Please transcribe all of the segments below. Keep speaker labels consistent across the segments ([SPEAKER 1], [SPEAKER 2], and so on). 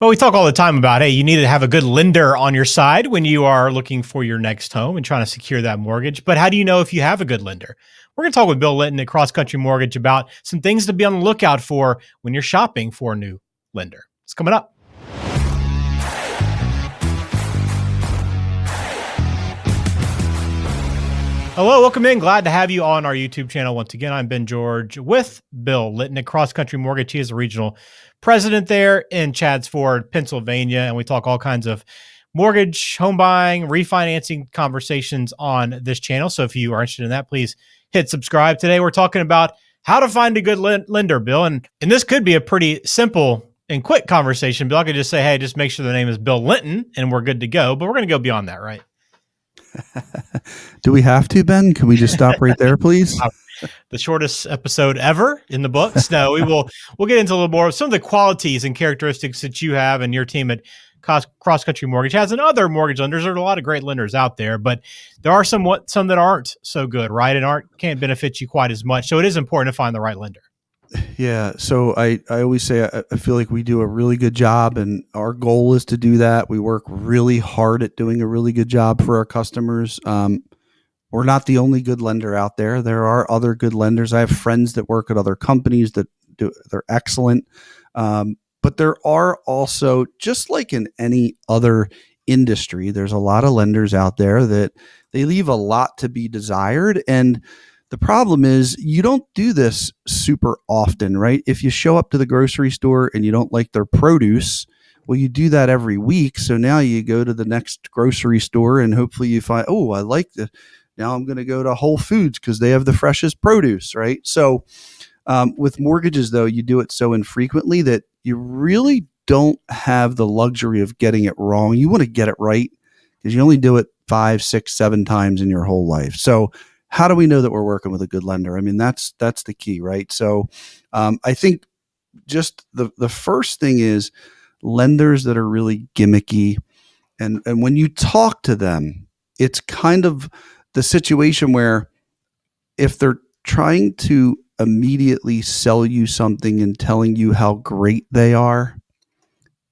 [SPEAKER 1] Well, we talk all the time about, hey, you need to have a good lender on your side when you are looking for your next home and trying to secure that mortgage. But how do you know if you have a good lender? We're going to talk with Bill Linton at Cross Country Mortgage about some things to be on the lookout for when you're shopping for a new lender. It's coming up. Hello, welcome in. Glad to have you on our YouTube channel once again. I'm Ben George with Bill Linton at Cross Country Mortgage. He is the regional president there in Chadds Ford, Pennsylvania, and we talk all kinds of mortgage, home buying, refinancing conversations on this channel. So if you are interested in that, please hit subscribe. Today we're talking about how to find a good lender, Bill, and this could be a pretty simple and quick conversation. Bill, I could just say, hey, just make sure the name is Bill Linton, and we're good to go. But we're going to go beyond that, right?
[SPEAKER 2] Do we have to, Ben? Can we just stop right there, please?
[SPEAKER 1] The shortest episode ever in the books. No, we'll get into a little more of some of the qualities and characteristics that you have and your team at Cross Country Mortgage has, and other mortgage lenders. There are a lot of great lenders out there, but there are some that aren't so good, right? And can't benefit you quite as much. So it is important to find the right lender.
[SPEAKER 2] Yeah. So I always say I feel like we do a really good job, and our goal is to do that. We work really hard at doing a really good job for our customers. We're not the only good lender out there. There are other good lenders. I have friends that work at other companies that they're excellent. But there are also, just like in any other industry, there's a lot of lenders out there that they leave a lot to be desired. And the problem is you don't do this super often, right? If you show up to the grocery store and you don't like their produce, well, you do that every week. So now you go to the next grocery store and hopefully you find, oh, I like the, now I'm going to go to Whole Foods because they have the freshest produce, right? So with mortgages, though, you do it so infrequently that you really don't have the luxury of getting it wrong. You want to get it right because you only do it 5, 6, 7 times in your whole life. So how do we know that we're working with a good lender? I mean, that's the key, right? So I think just the first thing is lenders that are really gimmicky. And when you talk to them, it's kind of the situation where if they're trying to immediately sell you something and telling you how great they are,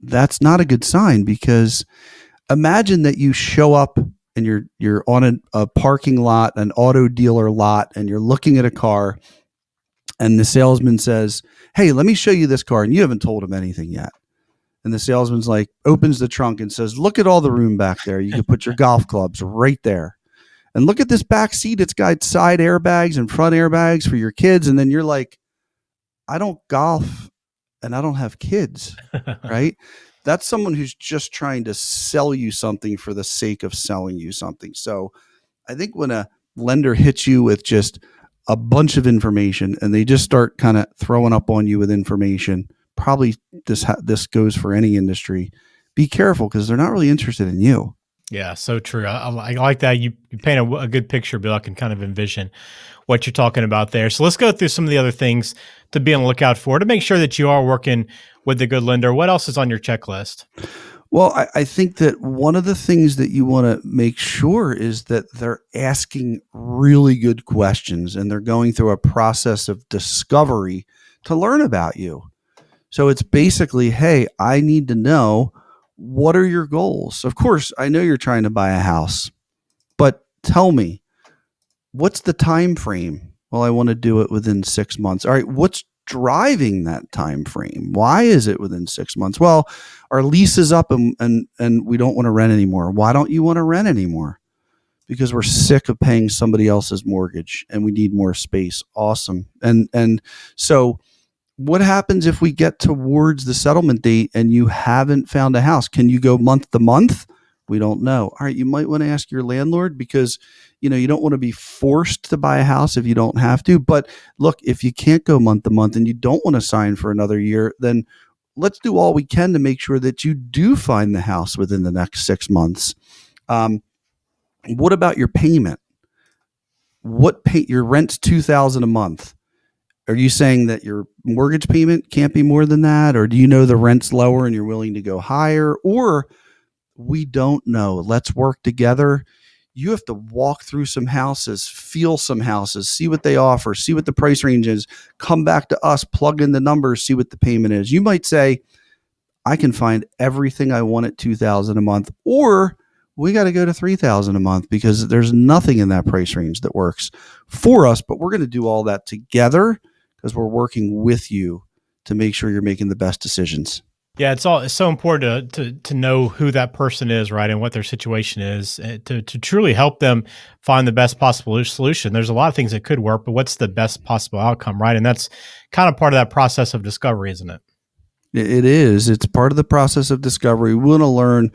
[SPEAKER 2] that's not a good sign, because imagine that you show up and you're on a parking lot, an auto dealer lot, and you're looking at a car and the salesman says, hey, let me show you this car. And you haven't told him anything yet. And the salesman's like, opens the trunk and says, look at all the room back there. You can put your golf clubs right there. And look at this back seat. It's got side airbags and front airbags for your kids. And then you're like, I don't golf and I don't have kids, right? That's someone who's just trying to sell you something for the sake of selling you something. So I think when a lender hits you with just a bunch of information and they just start kind of throwing up on you with information, probably this goes for any industry. Be careful because they're not really interested in you.
[SPEAKER 1] Yeah, so true. I like that. You paint a good picture, Bill. I can kind of envision what you're talking about there. So let's go through some of the other things to be on the lookout for to make sure that you are working with a good lender. What else is on your checklist?
[SPEAKER 2] Well, I think that one of the things that you want to make sure is that they're asking really good questions and they're going through a process of discovery to learn about you. So it's basically, hey, I need to know, what are your goals? Of course, I know you're trying to buy a house, but tell me, what's the time frame? Well, I want to do it within 6 months. All right, what's driving that time frame? Why is it within 6 months? Well, our lease is up and we don't want to rent anymore. Why don't you want to rent anymore? Because we're sick of paying somebody else's mortgage and we need more space. Awesome. And so what happens if we get towards the settlement date and you haven't found a house? Can you go month to month? We don't know. All right, you might want to ask your landlord because, you don't want to be forced to buy a house if you don't have to. But look, if you can't go month to month and you don't want to sign for another year, then let's do all we can to make sure that you do find the house within the next 6 months. What about your payment? Your rent's $2,000 a month. Are you saying that your mortgage payment can't be more than that? Or do you know the rent's lower and you're willing to go higher? Or we don't know. Let's work together. You have to walk through some houses, feel some houses, see what they offer, see what the price range is, come back to us, plug in the numbers, see what the payment is. You might say, I can find everything I want at $2,000 a month, or we got to go to $3,000 a month because there's nothing in that price range that works for us. But we're going to do all that together because we're working with you to make sure you're making the best decisions.
[SPEAKER 1] Yeah, it's so important to know who that person is, right, and what their situation is, to truly help them find the best possible solution. There's a lot of things that could work, but what's the best possible outcome, right? And that's kind of part of that process of discovery, isn't it?
[SPEAKER 2] It is. It's part of the process of discovery. We want to learn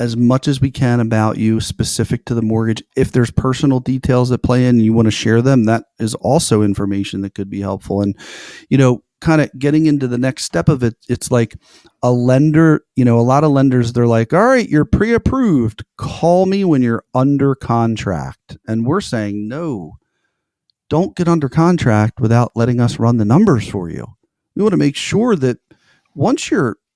[SPEAKER 2] as much as we can about you specific to the mortgage. If there's personal details that play in and you want to share them, that is also information that could be helpful. And, kind of getting into the next step of it, it's like a lender, a lot of lenders, they're like, all right, you're pre-approved. Call me when you're under contract. And we're saying, no, don't get under contract without letting us run the numbers for you. We want to make sure that once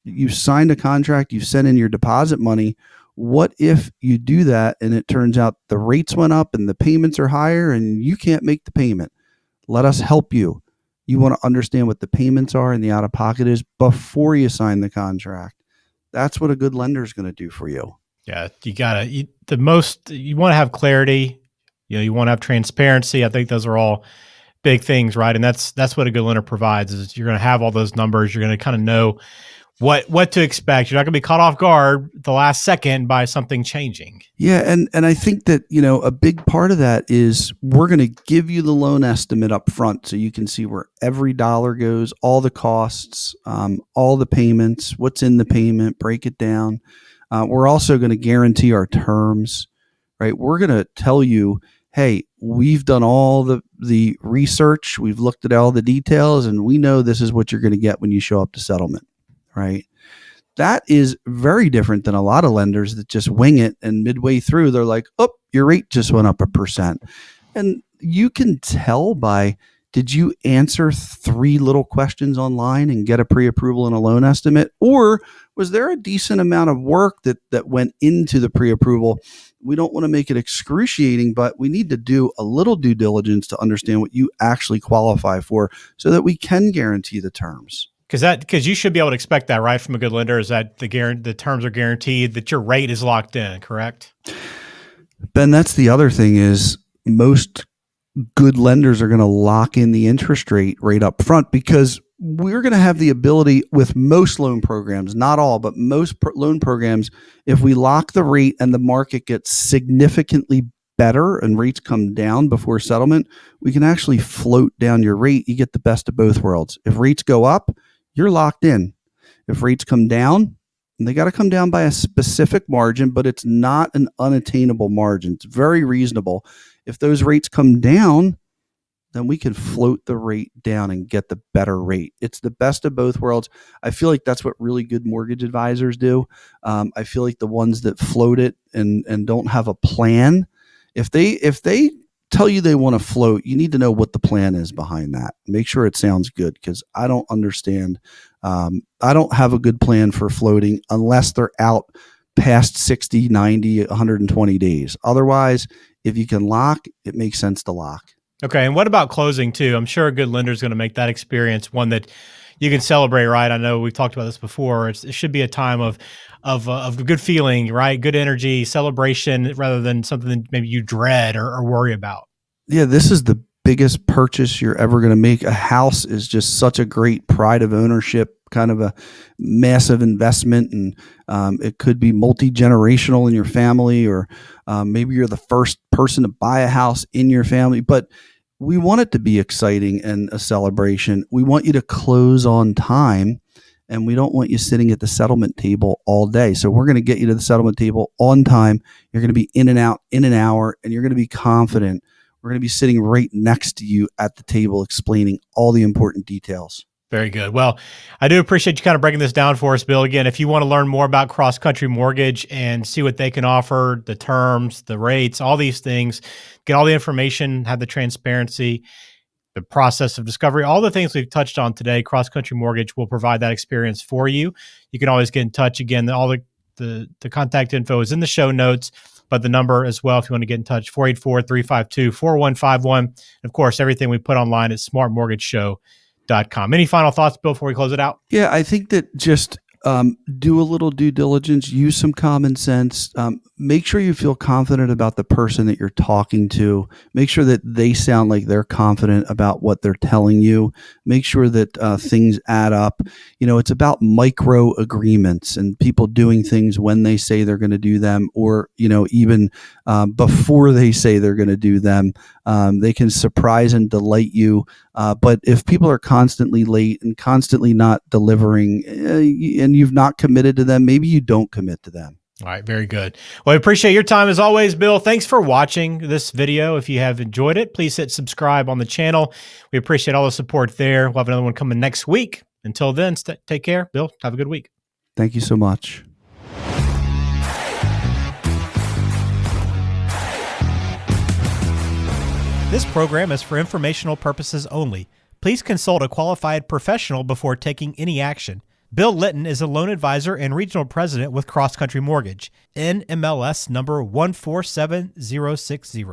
[SPEAKER 2] you've signed a contract, you've sent in your deposit money, what if you do that and it turns out the rates went up and the payments are higher and you can't make the payment? Let us help you. You want to understand what the payments are and the out-of-pocket is before you sign the contract. That's what a good lender is going to do for you.
[SPEAKER 1] Yeah, you want to have clarity. You want to have transparency. I think those are all big things, right? And that's what a good lender provides. Is you're going to have all those numbers. You're going to kind of know what to expect. You're not going to be caught off guard the last second by something changing.
[SPEAKER 2] Yeah, and I think that a big part of that is we're going to give you the loan estimate up front so you can see where every dollar goes, all the costs, all the payments, what's in the payment, break it down. We're also going to guarantee our terms, right? We're going to tell you, hey, we've done all the research, we've looked at all the details, and we know this is what you're going to get when you show up to settlement, right? That is very different than a lot of lenders that just wing it, and midway through they're like, oh, your rate just went up 1%. And you can tell by, did you answer 3 little questions online and get a pre-approval and a loan estimate? Or was there a decent amount of work that went into the pre-approval? We don't want to make it excruciating, but we need to do a little due diligence to understand what you actually qualify for so that we can guarantee the terms.
[SPEAKER 1] Because you should be able to expect that, right, from a good lender, is that the terms are guaranteed, that your rate is locked in, correct?
[SPEAKER 2] Ben, that's the other thing is most good lenders are going to lock in the interest rate right up front, because we're going to have the ability with most loan programs, not all, but most loan programs, if we lock the rate and the market gets significantly better and rates come down before settlement, we can actually float down your rate. You get the best of both worlds. If rates go up, you're locked in. If rates come down, and they got to come down by a specific margin, but it's not an unattainable margin. It's very reasonable. If those rates come down, then we can float the rate down and get the better rate. It's the best of both worlds. I feel like that's what really good mortgage advisors do. I feel like the ones that float it and don't have a plan, if they tell you they want to float, you need to know what the plan is behind that. Make sure it sounds good, because I don't understand. I don't have a good plan for floating unless they're out past 60, 90, 120 days. Otherwise, if you can lock, it makes sense to lock.
[SPEAKER 1] Okay, and what about closing too? I'm sure a good lender is going to make that experience one that you can celebrate, right? I know we've talked about this before. It should be a time of good feeling, right? Good energy, celebration, rather than something that maybe you dread or worry about.
[SPEAKER 2] Yeah, this is the biggest purchase you're ever going to make. A house is just such a great pride of ownership, kind of a massive investment, and it could be multi-generational in your family, or maybe you're the first person to buy a house in your family. But we want it to be exciting and a celebration. We want you to close on time, and we don't want you sitting at the settlement table all day. So we're going to get you to the settlement table on time. You're going to be in and out in an hour, and you're going to be confident. We're going to be sitting right next to you at the table explaining all the important details.
[SPEAKER 1] Very good. Well, I do appreciate you kind of breaking this down for us, Bill. Again, if you want to learn more about Cross Country Mortgage and see what they can offer, the terms, the rates, all these things, get all the information, have the transparency, the process of discovery, all the things we've touched on today, Cross Country Mortgage will provide that experience for you. You can always get in touch. Again, all the contact info is in the show notes, but the number as well, if you want to get in touch, 484-352-4151. And of course, everything we put online at smartmortgageshow.com. Any final thoughts, Bill, before we close it out?
[SPEAKER 2] Yeah, I think that just Do a little due diligence, use some common sense. Make sure you feel confident about the person that you're talking to. Make sure that they sound like they're confident about what they're telling you. Make sure that things add up. It's about micro agreements and people doing things when they say they're going to do them, or, even before they say they're going to do them. They can surprise and delight you. But if people are constantly late and constantly not delivering, and you've not committed to them, maybe you don't commit to them.
[SPEAKER 1] All right. Very good. Well, I appreciate your time as always, Bill. Thanks for watching this video. If you have enjoyed it, please hit subscribe on the channel. We appreciate all the support there. We'll have another one coming next week. Until then, take care. Bill, have a good week.
[SPEAKER 2] Thank you so much.
[SPEAKER 1] This program is for informational purposes only. Please consult a qualified professional before taking any action. Bill Litton is a loan advisor and regional president with Cross Country Mortgage, NMLS number 147060.